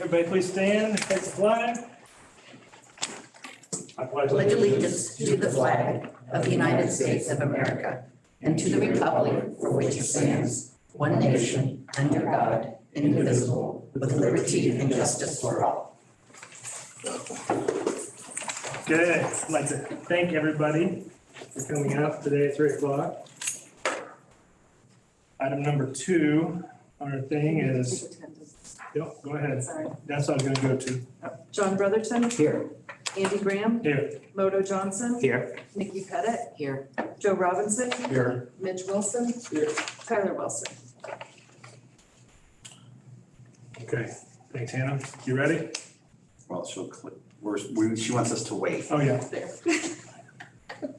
Everybody please stand, face the flag. I Pledge allegiance to the flag of the United States of America and to the republic for which it stands, one nation, under God, indivisible, with liberty and justice for all. Good. I'd like to thank everybody for coming out today at 3 o'clock. Item number 2 on our thing is, yep, go ahead. Sorry. That's what I was going to go to. John Brotherton. Here. Andy Graham. Here. Moto Johnson. Here. Nikki Pettit. Here. Joe Robinson. Here. Mitch Wilson. Here. Tyler Wilson. Okay. Thanks, Hannah. You ready? Well, she'll click. She wants us to wait. Oh, yeah. There.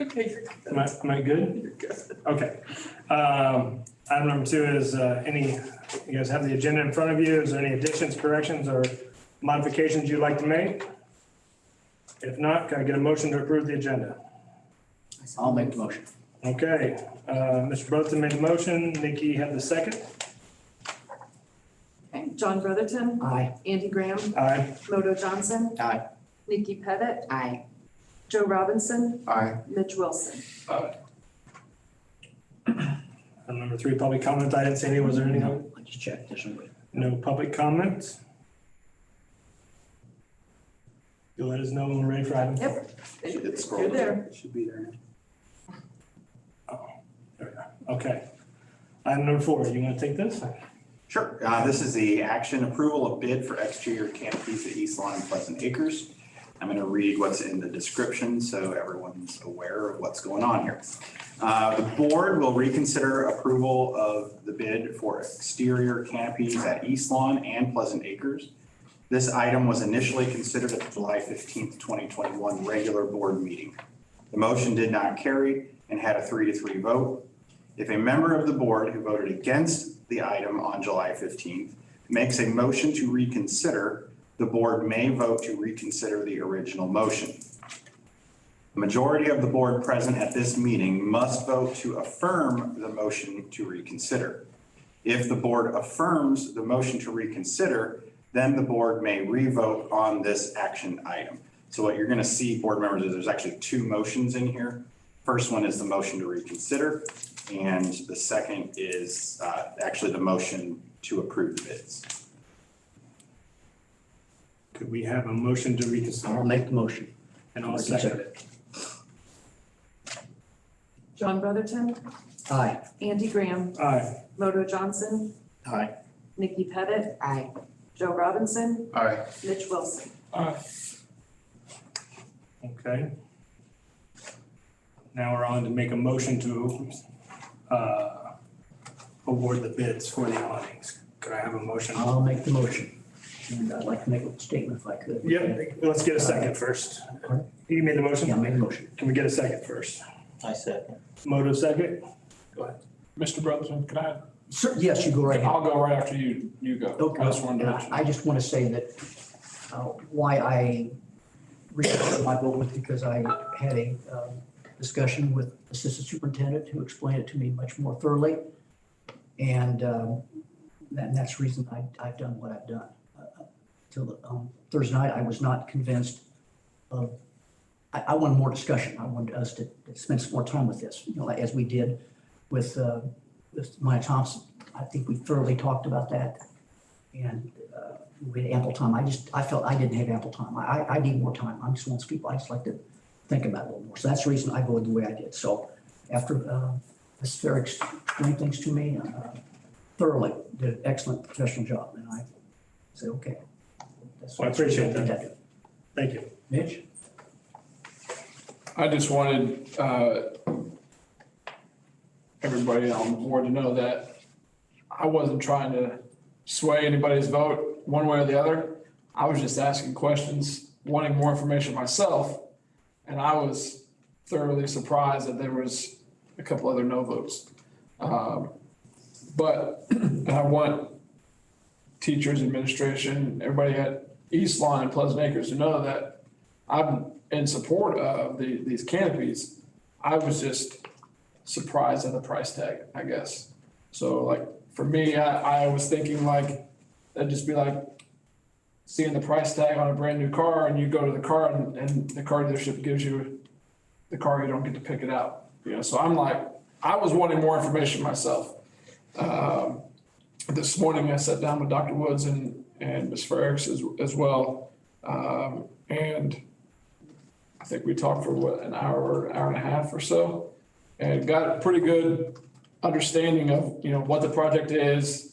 Okay. Am I good? You're good. Okay. Item number 2 is you guys have the agenda in front of you. Is there any additions, corrections, or modifications you'd like to make? If not, can I get a motion to approve the agenda? I'll make the motion. Okay, Mr. Brotherton made the motion. Nikki had the second. Okay. John Brotherton. Aye. Andy Graham. Aye. Moto Johnson. Aye. Nikki Pettit. Aye. Joe Robinson. Aye. Mitch Wilson. Item number 3, public comment. I didn't see any. Was there any? I just checked this one. No public comments. You'll let us know when we're ready for item. Yep. It's You're there. It should be there. Oh, there we are. Okay. Item number 4, you want to take this? Sure. This is the action approval of bid for exterior canopies at East Lawn and Pleasant Acres. I'm going to read what's in the description so everyone's aware of what's going on here. The board will reconsider approval of the bid for exterior canopies at East Lawn and Pleasant Acres. This item was initially considered at the July 15th, 2021 regular board meeting. The motion did not carry and had a 3-3 vote. If a member of the board who voted against the item on July 15th makes a motion to reconsider, the board may vote to reconsider the original motion. The majority of the board present at this meeting must vote to affirm the motion to reconsider. If the board affirms the motion to reconsider, then the board may re-vote on this action item. So what you're going to see, board members, is there's actually 2 motions in here. First one is the motion to reconsider, and the second is actually the motion to approve the bids. Could we have a motion to reconsider? I'll make the motion. And I'll second it. John Brotherton. Aye. Andy Graham. Aye. Moto Johnson. Aye. Nikki Pettit. Aye. Joe Robinson. Aye. Mitch Wilson. Okay. Now we're on to make a motion to award the bids for the awnings. Could I have a motion? I'll make the motion. And I'd like to make a statement if I could. Yep, let's get a second first. You made the motion? Yeah, make a motion. Can we get a second first? I second. Moto second? Go ahead. Mr. Brotherton, can I? Sir, yes, you go right ahead. I'll go right after you go. Okay. I just wanted to And mention. I just want to say that why I reconsidered my vote was because I had a discussion with Assistant Superintendent who explained it to me much more thoroughly. And that's the reason I've done what I've done. Till Thursday night, I was not convinced of, I wanted more discussion. I wanted us to spend some more time with this, as we did with Maya Thompson. I think we thoroughly talked about that, and we had ample time. I felt I didn't have ample time. I need more time. I'm just one of those people. I just like to think about it a little more. So that's the reason I voted the way I did. So after Ms. Fair explained things to me thoroughly, did an excellent professional job, and I said, okay. Well, I appreciate that. Thank you. Mitch? I just wanted everybody on the board to know that I wasn't trying to sway anybody's vote one way or the other. I was just asking questions, wanting more information myself, and I was thoroughly surprised that there was a couple other no votes. But I want teachers, administration, everybody at East Lawn and Pleasant Acres to know that I'm in support of these canopies. I was just surprised at the price tag, I guess. So like for me, I was thinking like, that'd just be like seeing the price tag on a brand new car and you go to the car and the car dealership gives you the car, you don't get to pick it out. You know, so I'm like, I was wanting more information myself. This morning I sat down with Dr. Woods and Ms. Ferricks as well. And I think we talked for an hour and a half or so, and got a pretty good understanding of, you know, what the project is,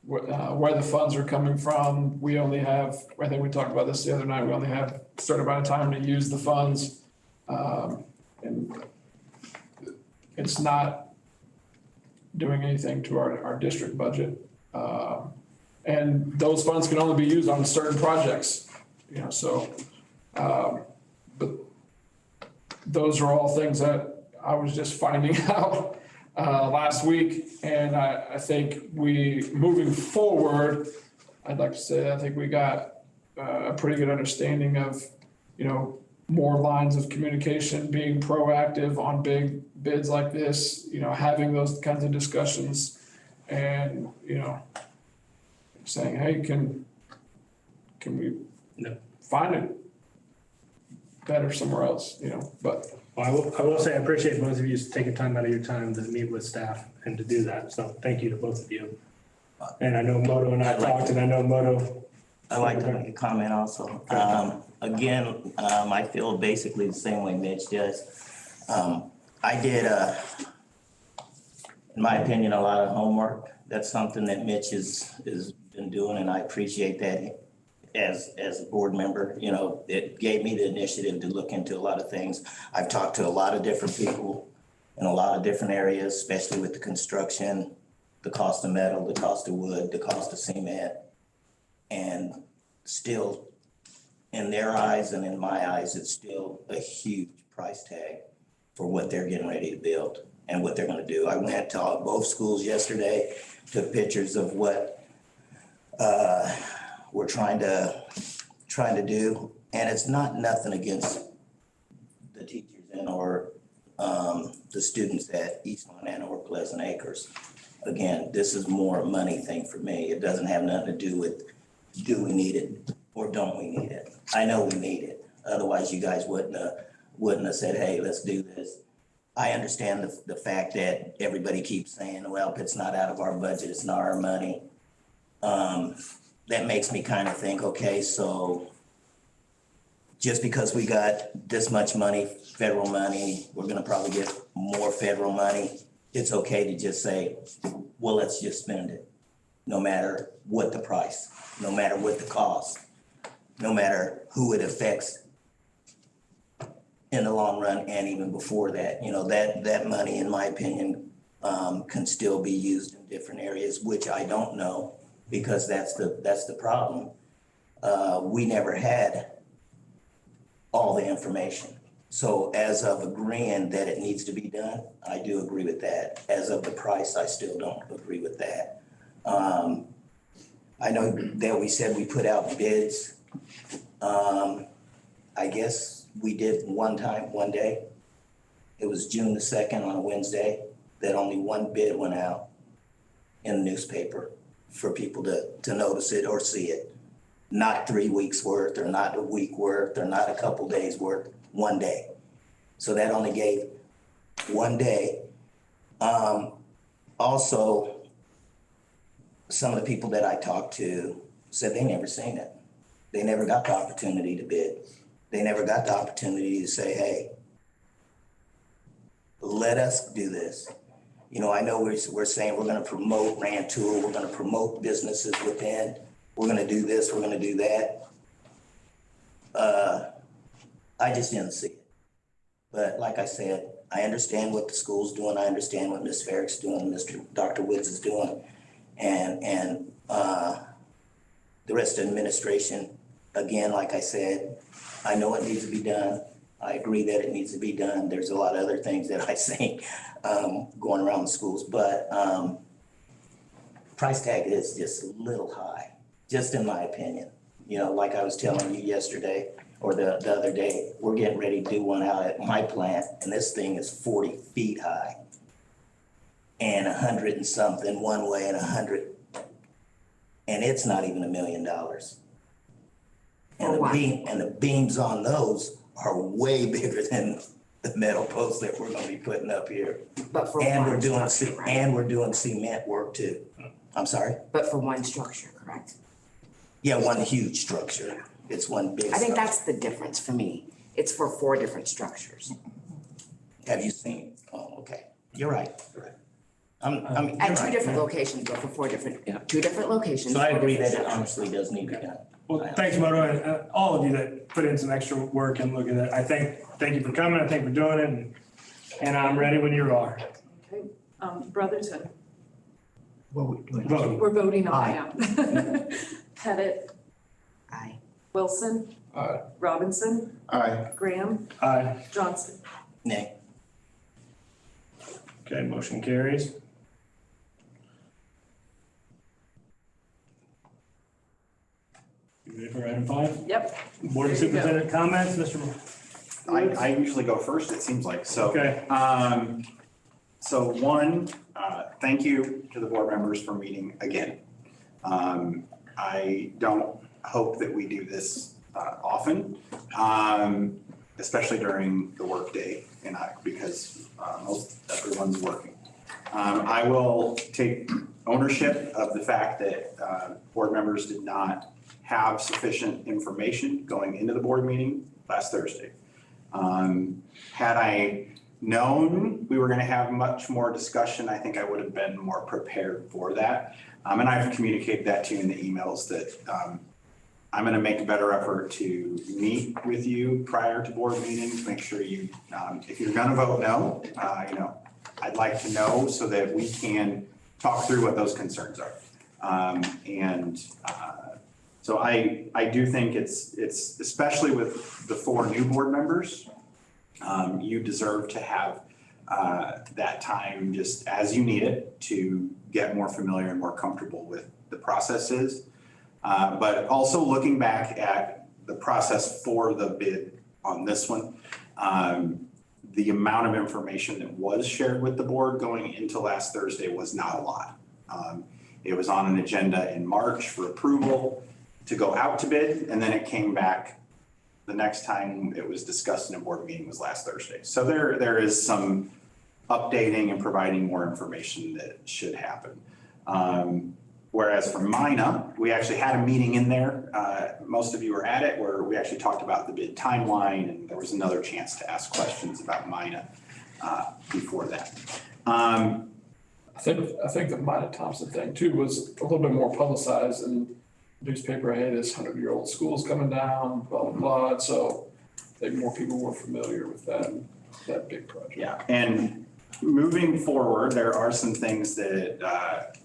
where the funds are coming from. We only have, I think we talked about this the other night, we only have a certain amount of time to use the funds. And it's not doing anything to our district budget. And those funds can only be used on certain projects, you know, so, but those are all things that I was just finding out last week. And I think moving forward, I'd like to say, I think we got a pretty good understanding of, you know, more lines of communication, being proactive on big bids like this, you know, having those kinds of discussions and, you know, saying, hey, can we find it better somewhere else, you know, but. Well, I will say I appreciate both of you taking time out of your time to meet with staff and to do that. So thank you to both of you. And I know Moto and I talked, and I know Moto. I'd like to make a comment also. Again, I feel basically the same way Mitch does. I did, in my opinion, a lot of homework. That's something that Mitch has been doing, and I appreciate that as a board member. You know, it gave me the initiative to look into a lot of things. I've talked to a lot of different people in a lot of different areas, especially with the construction, the cost of metal, the cost of wood, the cost of cement. And still, in their eyes and in my eyes, it's still a huge price tag for what they're getting ready to build and what they're gonna do. I went to both schools yesterday, took pictures of what we're trying to do. And it's not nothing against the teachers and or the students at Eastland and or Pleasant Acres. Again, this is more a money thing for me. It doesn't have nothing to do with, do we need it or don't we need it? I know we need it. Otherwise, you guys wouldn't have said, hey, let's do this. I understand the fact that everybody keeps saying, well, if it's not out of our budget, it's not our money. That makes me kind of think, okay, so just because we got this much money, federal money, we're gonna probably get more federal money. It's okay to just say, well, let's just spend it, no matter what the price, no matter what the cost, no matter who it affects in the long run and even before that. You know, that money, in my opinion, can still be used in different areas, which I don't know, because that's the problem. We never had all the information. So as of agreeing that it needs to be done, I do agree with that. As of the price, I still don't agree with that. I know that we said we put out bids. I guess we did one day. It was June the 2nd on a Wednesday, that only one bid went out in the newspaper for people to notice it or see it. Not 3 weeks worth, or not a week worth, or not a couple days worth, one day. So that only gave one day. Also, some of the people that I talked to said they never seen it. They never got the opportunity to bid. They never got the opportunity to say, hey, let us do this. You know, I know we're saying we're gonna promote Rantoul, we're gonna promote businesses within, we're gonna do this, we're gonna do that. I just didn't see it. But like I said, I understand what the school's doing, I understand what Ms. Ferrick's doing, Dr. Woods is doing, and the rest of the administration. Again, like I said, I know it needs to be done. I agree that it needs to be done. There's a lot of other things that I see going around the schools, but price tag is just a little high, just in my opinion. You know, like I was telling you yesterday or the other day, we're getting ready to do one out at my plant, and this thing is 40 feet high and 100 and something one way and 100, and it's not even $1 million. the beams on those are way bigger than the metal posts that we're gonna be putting up here. But for And we're one doing, structure, right? and we're doing cement work too. I'm sorry? But for one structure, correct? Yeah, one huge structure. It's one big I think structure. that's the difference for me. It's for 4 different structures. Have you seen? Oh, okay. You're right. You're right. you're At 2 right. different locations, but for 4 different, 2 different locations. So I 4 agree different that it structures. honestly does need to be done. Well, thanks, Moto, and all of you that put in some extra work and look at it. Thank you for coming. I think we're doing it, and I'm ready when you are. Okay, Brotherton, What are we doing? Vote. we're voting on Aye. now. Pettit, Aye. Wilson, Robinson, Aye. Graham, Aye. Johnson. Nay. Okay, motion carries. You ready for item 5? Yep, Board of There you go. Superintendent comments, Mr. Woods? I usually go first, it seems like, so. Okay. So one, thank you to the board members for meeting again. I don't hope that we do this often, especially during the workday, and because most everyone's working. I will take ownership of the fact that board members did not have sufficient information going into the board meeting last Thursday. Had I known we were gonna have much more discussion, I think I would have been more prepared for that. And I've communicated that to you in the emails that I'm gonna make a better effort to meet with you prior to board meetings, make sure you, if you're gonna vote no, I'd like to know so that we can talk through what those concerns are. So I do think it's especially with the 4 new board members, you deserve to have that time just as you need it to get more familiar and more comfortable with the processes. But also looking back at the process for the bid on this one, the amount of information that was shared with the board going into last Thursday was not a lot. It was on an agenda in March for approval to go out to bid, and then it came back the next time it was discussed in a board meeting was last Thursday. So there is some updating and providing more information that should happen. Whereas for MINA, we actually had a meeting in there. Most of you were at it where we actually talked about the bid timeline, and there was another chance to ask questions about MINA before that. I think the Mina Thompson thing too was a little bit more publicized in newspaper. Hey, this 100-year-old school's coming down, blah, blah, blah. So I think more people were familiar with that big project. Yeah, and moving forward, there are some things that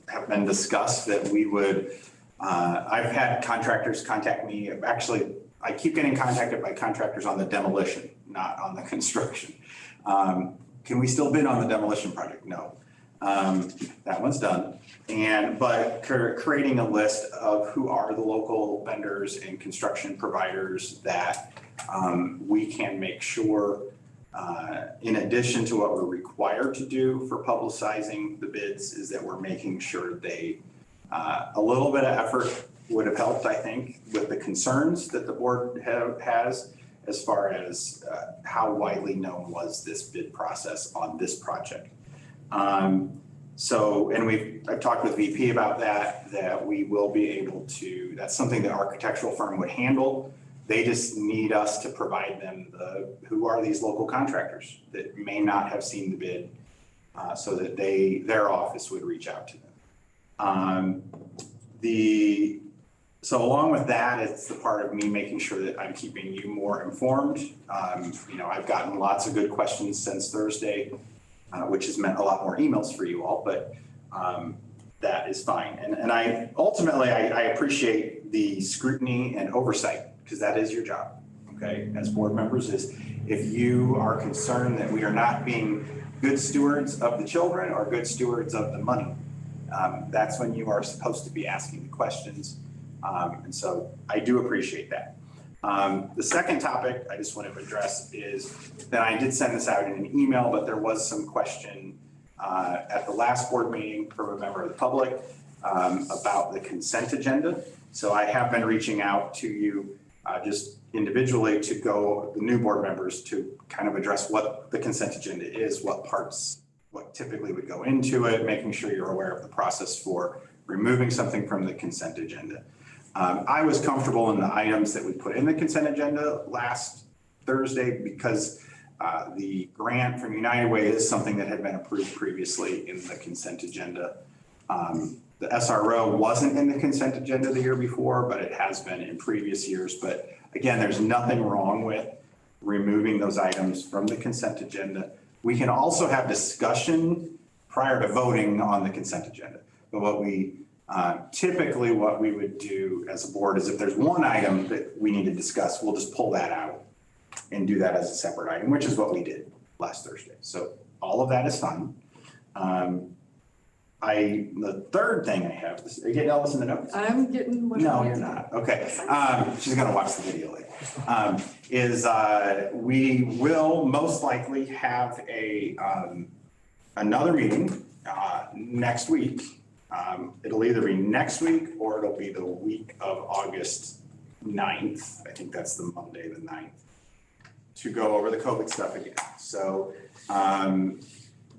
have been discussed that we would, I've had contractors contact me. Actually, I keep getting contacted by contractors on the demolition, not on the construction. Can we still bid on the demolition project? No. That one's done. But creating a list of who are the local vendors and construction providers that we can make sure, in addition to what we're required to do for publicizing the bids, is that we're making sure they, a little bit of effort would have helped, I think, with the concerns that the board has as far as how widely known was this bid process on this project. I've talked with VP about that we will be able to, that's something the architectural firm would handle. They just need us to provide them who are these local contractors that may not have seen the bid, so that their office would reach out to them. So along with that, it's the part of me making sure that I'm keeping you more informed. I've gotten lots of good questions since Thursday, which has meant a lot more emails for you all, but that is fine. And I ultimately appreciate the scrutiny and oversight, because that is your job, okay, as board members, is if you are concerned that we are not being good stewards of the children or good stewards of the money, that's when you are supposed to be asking the questions. And so I do appreciate that. The second topic I just want to address is that I did send this out in an email, but there was some question at the last board meeting from a member of the public about the consent agenda. So I have been reaching out to you just individually to go, the new board members to kind of address what the consent agenda is, what parts, what typically would go into it, making sure you're aware of the process for removing something from the consent agenda. I was comfortable in the items that we put in the consent agenda last Thursday because the grant from United Way is something that had been approved previously in the consent agenda. The SRO wasn't in the consent agenda the year before, but it has been in previous years. But again, there's nothing wrong with removing those items from the consent agenda. We can also have discussion prior to voting on the consent agenda. But what we typically what we would do as a board is if there's one item that we need to discuss, we'll just pull that out and do that as a separate item, which is what we did last Thursday. So all of that is fine. The third thing I have, are you getting all this in the notes? I'm getting what. No, you're not. Okay. She's gonna watch the video later. We will most likely have another meeting next week. It'll either be next week or it'll be the week of August 9th. I think that's the Monday, the 9th, to go over the COVID stuff again. So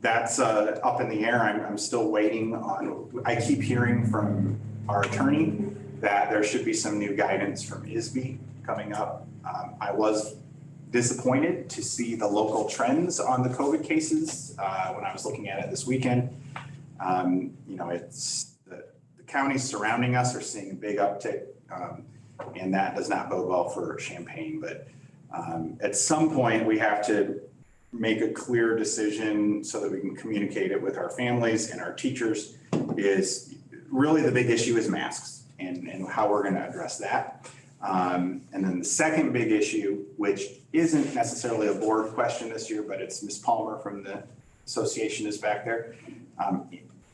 that's up in the air. I'm still waiting on, I keep hearing from our attorney that there should be some new guidance from ISB coming up. I was disappointed to see the local trends on the COVID cases when I was looking at it this weekend. It's the counties surrounding us are seeing a big uptick, and that does not bode well for Champaign. But at some point, we have to make a clear decision so that we can communicate it with our families and our teachers. Is really the big issue is masks and how we're going to address that. And then the second big issue, which isn't necessarily a board question this year, but it's Ms. Palmer from the association is back there.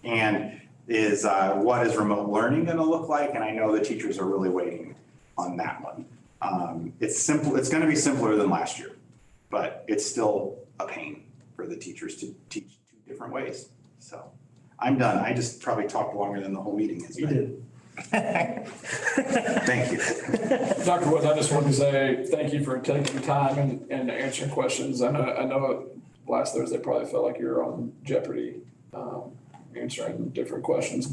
And is what is remote learning going to look like? And I know the teachers are really waiting on that one. It's simple. It's going to be simpler than last year, but it's still a pain for the teachers to teach two different ways. So I'm done. I just probably talked longer than the whole meeting has been. You did. Thank you. Dr. Woods, I just wanted to say thank you for taking time and answering questions. I know last Thursday probably felt like you were on Jeopardy, answering different questions.